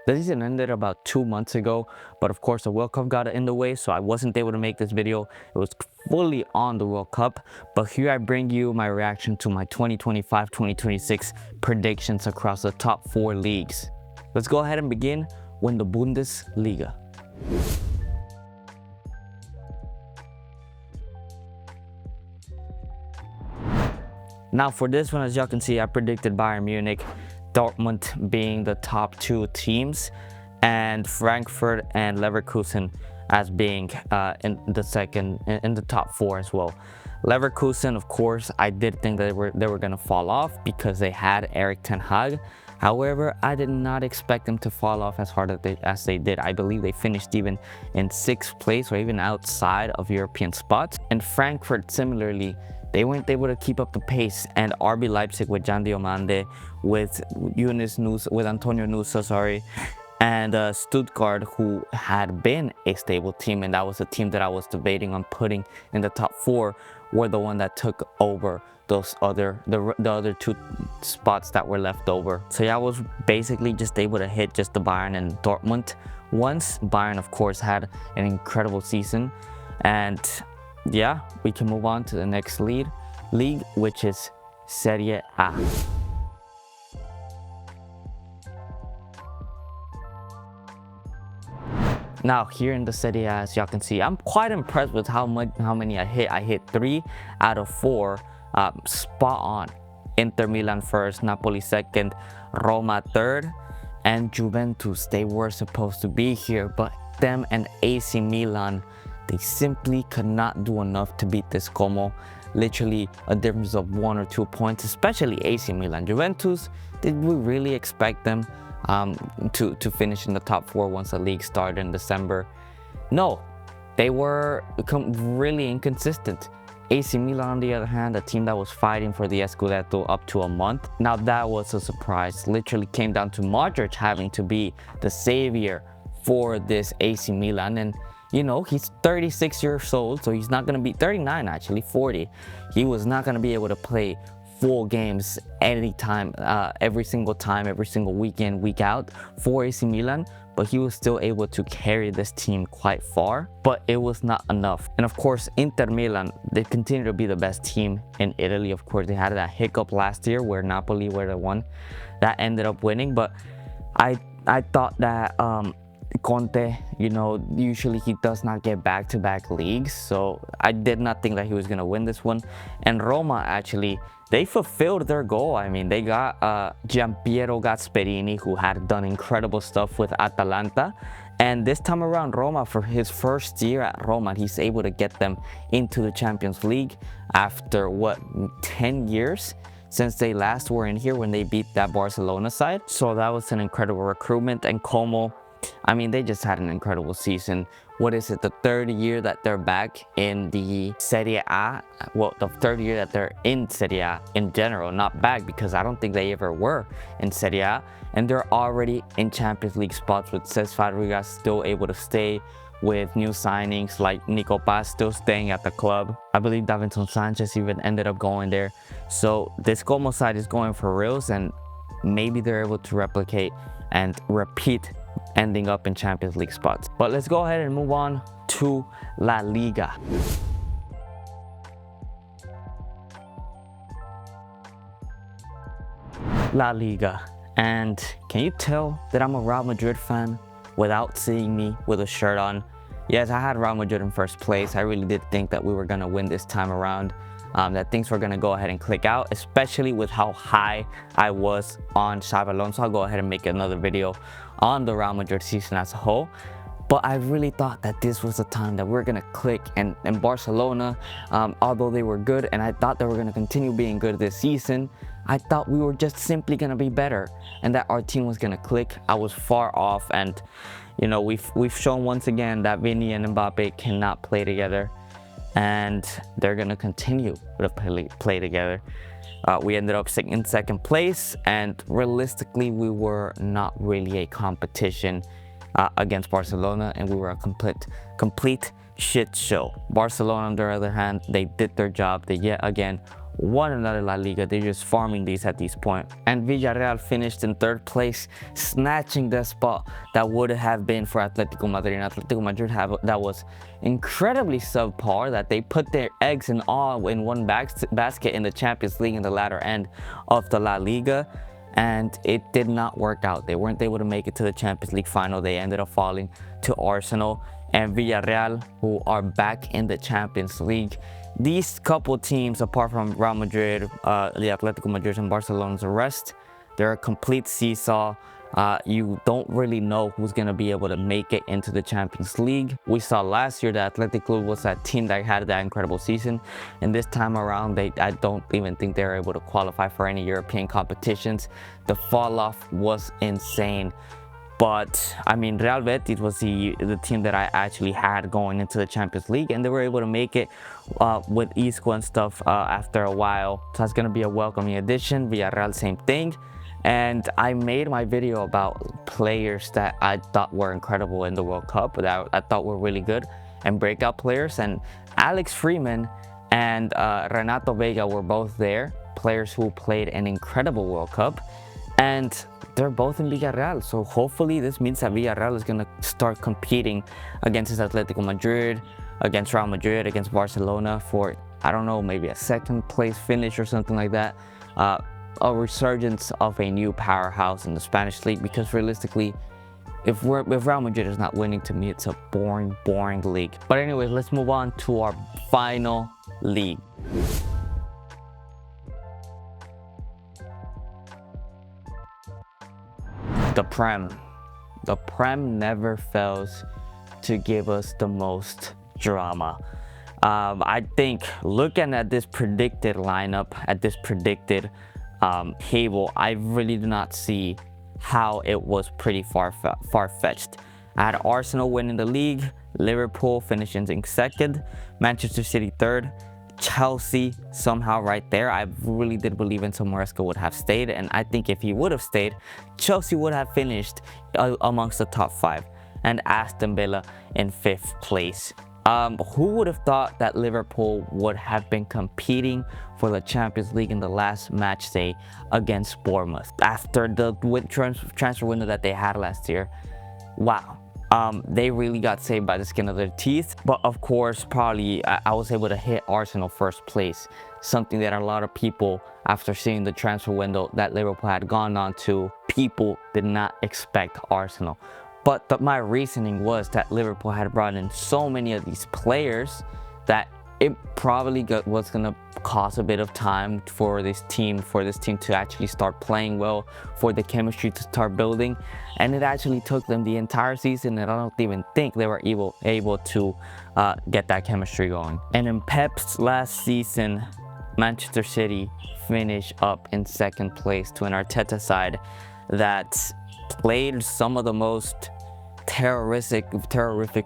The season ended about 2 months ago, but of course the World Cup got in the way, so I wasn't able to make this video. It was fully on the World Cup, but here I bring you my reaction to my 2025-2026 predictions across the top 4 leagues. Let's go ahead and begin with the Bundesliga. Now for this one, as y'all can see, I predicted Bayern Munich, Dortmund being the top 2 teams, and Frankfurt and Leverkusen as being in the top 4 as well. Leverkusen, of course, I did think that they were gonna fall off because they had Erik ten Hag. However, I did not expect them to fall off as hard as they did. I believe they finished even in 6th place or even outside of European spots. And Frankfurt, similarly, they weren't able to keep up the pace, and RB Leipzig with Jan Diomande, with Antonio Nusa, and Stuttgart, who had been a stable team, and that was a team that I was debating on putting in the top 4, were the one that took over the other 2 spots that were left over. So yeah, I was basically just able to hit just the Bayern and Dortmund ones. Bayern, of course, had an incredible season, and yeah, we can move on to the next league, which is Serie A. Now here in the Serie A, as y'all can see, I'm quite impressed with how many I hit. I hit 3 out of 4, spot on. Inter Milan first, Napoli second, Roma third, and Juventus. They were supposed to be here, but them and AC Milan, they simply could not do enough to beat this Como. Literally a difference of 1 or 2 points, especially AC Milan. Juventus, did we really expect them to finish in the top 4 once the league started in December? No, they were really inconsistent. AC Milan, on the other hand, a team that was fighting for the Scudetto up to a month. Now that was a surprise. Literally came down to Modric having to be the savior for this AC Milan, and you know, he's 36 years old, so he's not going to be 39, actually 40. He was not going to be able to play full games anytime, every single time, every single weekend, week out for AC Milan, but he was still able to carry this team quite far, but it was not enough. And of course, Inter Milan, they continue to be the best team in Italy. Of course, they had that hiccup last year where Napoli were the one that ended up winning, but I thought that Conte, you know, usually he does not get back-to-back leagues, so I did not think that he was going to win this one. And Roma, actually, they fulfilled their goal. I mean, they got Gianpiero Gasperini, who had done incredible stuff with Atalanta, and this time around, Roma, for his first year at Roma, he's able to get them into the Champions League after, what, 10 years? Since they last were in here when they beat that Barcelona side. So that was an incredible recruitment. And Como, I mean, they just had an incredible season. What is it, the 3rd year that they're back in the Serie A? Well, the 3rd year that they're in Serie A in general, not back, because I don't think they ever were in Serie A. And they're already in Champions League spots with Cesc Fabregas still able to stay, with new signings like Nico Paz still staying at the club. I believe Davinson Sanchez even ended up going there. So this Como side is going for reals, and maybe they're able to replicate and repeat ending up in Champions League spots. But let's go ahead and move on to La Liga. La Liga. And can you tell that I'm a Real Madrid fan without seeing me with a shirt on? Yes, I had Real Madrid in first place. I really did think that we were going to win this time around, that things were going to go ahead and click out, especially with how high I was on Xabi Alonso. I'll go ahead and make another video on the Real Madrid season as a whole. But I really thought that this was the time that we're going to click, and Barcelona, although they were good, and I thought they were going to continue being good this season, I thought we were just simply going to be better and that our team was going to click. I was far off, and you know, we've shown once again that Vini and Mbappe cannot play together, and they're going to continue to play together. We ended up in 2nd place, and realistically, we were not really a competition against Barcelona, and we were a complete shit show. Barcelona, on the other hand, they did their job. They yet again won another La Liga. They're just farming these at this point. And Villarreal finished in third place, snatching the spot that would have been for Atletico Madrid. And Atletico Madrid that was incredibly subpar, that they put their eggs and all in one basket in the Champions League in the latter end of the La Liga. And it did not work out. They weren't able to make it to the Champions League final. They ended up falling to Arsenal and Villarreal, who are back in the Champions League. These couple teams, apart from Real Madrid, the Atletico Madrid and Barcelona's rest, they're a complete seesaw. You don't really know who's going to be able to make it into the Champions League. We saw last year that Athletic Club was that team that had that incredible season. And this time around, I don't even think they're able to qualify for any European competitions. The fall off was insane. But I mean, Real Betis was the team that I actually had going into the Champions League, and they were able to make it with Isco and stuff after a while. So that's going to be a welcoming addition. Villarreal, same thing. And I made my video about players that I thought were incredible in the World Cup, that I thought were really good, and breakout players. And Alex Freeman and Renato Vega were both there, players who played an incredible World Cup. And they're both in Villarreal, so hopefully this means that Villarreal is going to start competing against Atletico Madrid, against Real Madrid, against Barcelona for, I don't know, maybe a second place finish or something like that. A resurgence of a new powerhouse in the Spanish league, because realistically, if Real Madrid is not winning, to me it's a boring league. But anyways, let's move on to our final league. The Prem never fails to give us the most drama. I think looking at this predicted lineup, at this predicted table, I really do not see how it was pretty far-fetched. I had Arsenal winning the league, Liverpool finishing in second, Manchester City third, Chelsea somehow right there. I really did believe Enzo Maresca would have stayed, and I think if he would have stayed, Chelsea would have finished amongst the top 5, and Aston Villa in 5th place. Who would have thought that Liverpool would have been competing for the Champions League in the last match day against Bournemouth after the transfer window that they had last year? Wow. They really got saved by the skin of their teeth. But of course, probably I was able to hit Arsenal first place, something that a lot of people, after seeing the transfer window that Liverpool had gone on to, people did not expect Arsenal. But my reasoning was that Liverpool had brought in so many of these players that it probably was going to cost a bit of time for this team to actually start playing well, for the chemistry to start building. And it actually took them the entire season, and I don't even think they were able to get that chemistry going. And in Pep's last season, Manchester City finished up in second place to an Arteta side that played some of the most terrific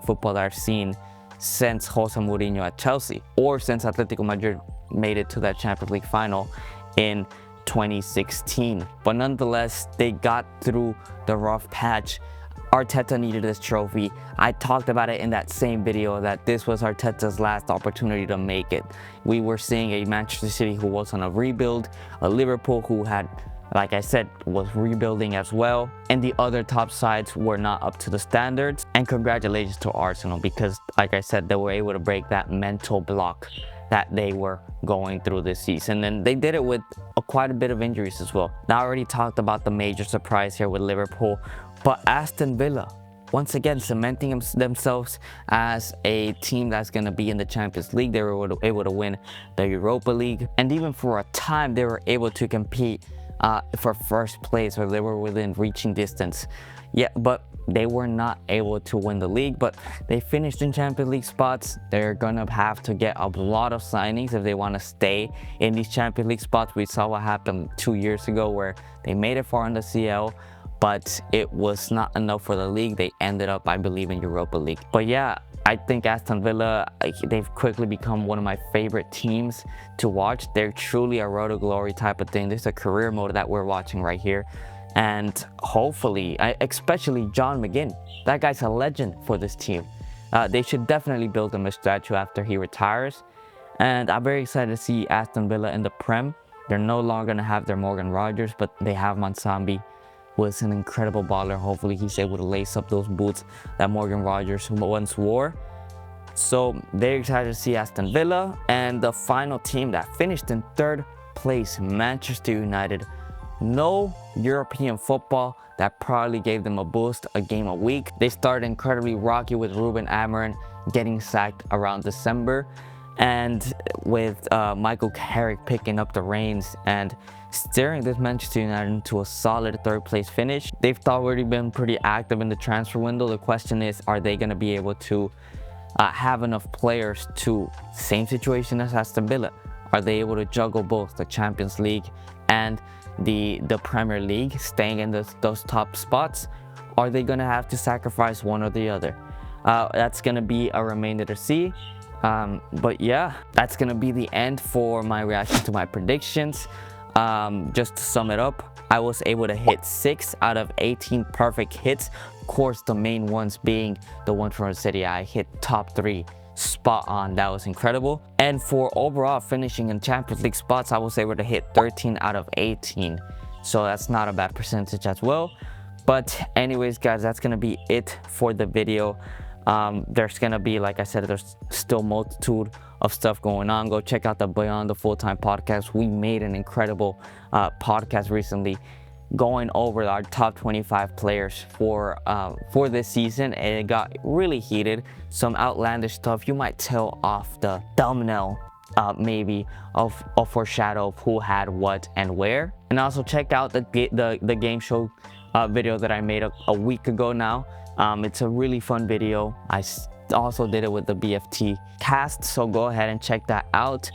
football I've seen since Jose Mourinho at Chelsea, or since Atletico Madrid made it to that Champions League final in 2016. But nonetheless, they got through the rough patch. Arteta needed this trophy. I talked about it in that same video that this was Arteta's last opportunity to make it. We were seeing a Manchester City who was on a rebuild, a Liverpool who had, like I said, was rebuilding as well, and the other top sides were not up to the standards. And congratulations to Arsenal, because like I said, they were able to break that mental block that they were going through this season, and they did it with quite a bit of injuries as well. Now, I already talked about the major surprise here with Liverpool, but Aston Villa, once again, cementing themselves as a team that's going to be in the Champions League. They were able to win the Europa League, and even for a time, they were able to compete for first place, or they were within reaching distance. Yeah, but they were not able to win the league, but they finished in Champions League spots. They're gonna have to get a lot of signings if they want to stay in these Champions League spots. We saw what happened 2 years ago, where they made it far in the CL, but it was not enough for the league. They ended up, I believe, in Europa League. But yeah, I think Aston Villa, they've quickly become one of my favorite teams to watch. They're truly a road to glory type of thing. This is a career mode that we're watching right here. And hopefully, especially John McGinn, that guy's a legend for this team. They should definitely build him a statue after he retires. And I'm very excited to see Aston Villa in the Prem. They're no longer going to have their Morgan Rogers, but they have Monsambi, who is an incredible baller. Hopefully he's able to lace up those boots that Morgan Rogers once wore. So they're excited to see Aston Villa. And the final team that finished in third place, Manchester United. No European football. That probably gave them a boost, a game a week. They started incredibly rocky with Ruben Amorim getting sacked around December, and with Michael Carrick picking up the reins and steering this Manchester United into a solid third place finish. They've already been pretty active in the transfer window. The question is, are they going to be able to have enough players to, same situation as Aston Villa, are they able to juggle both the Champions League and the Premier League, staying in those top spots? Are they going to have to sacrifice one or the other? That's going to be a remainder to see. But yeah, that's going to be the end for my reaction to my predictions. Just to sum it up, I was able to hit 6 out of 18 perfect hits. Of course, the main ones being the one from City. I hit top 3 spot on. That was incredible. And for overall finishing in Champions League spots, I was able to hit 13 out of 18. So that's not a bad percentage as well. But anyways, guys, that's gonna be it for the video. There's gonna be, like I said, there's still multitude of stuff going on. Go check out the Beyond the Full-Time podcast. We made an incredible podcast recently going over our top 25 players for this season, and it got really heated. Some outlandish stuff you might tell off the thumbnail, maybe of foreshadow of who had what and where. And also check out the game show video that I made a week ago now. It's a really fun video. I also did it with the BFT cast, so go ahead and check that out.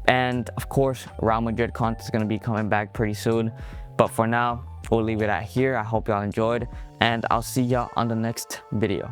And of course, Real Madrid content is going to be coming back pretty soon. But for now, we'll leave it at here. I hope y'all enjoyed, and I'll see y'all on the next video.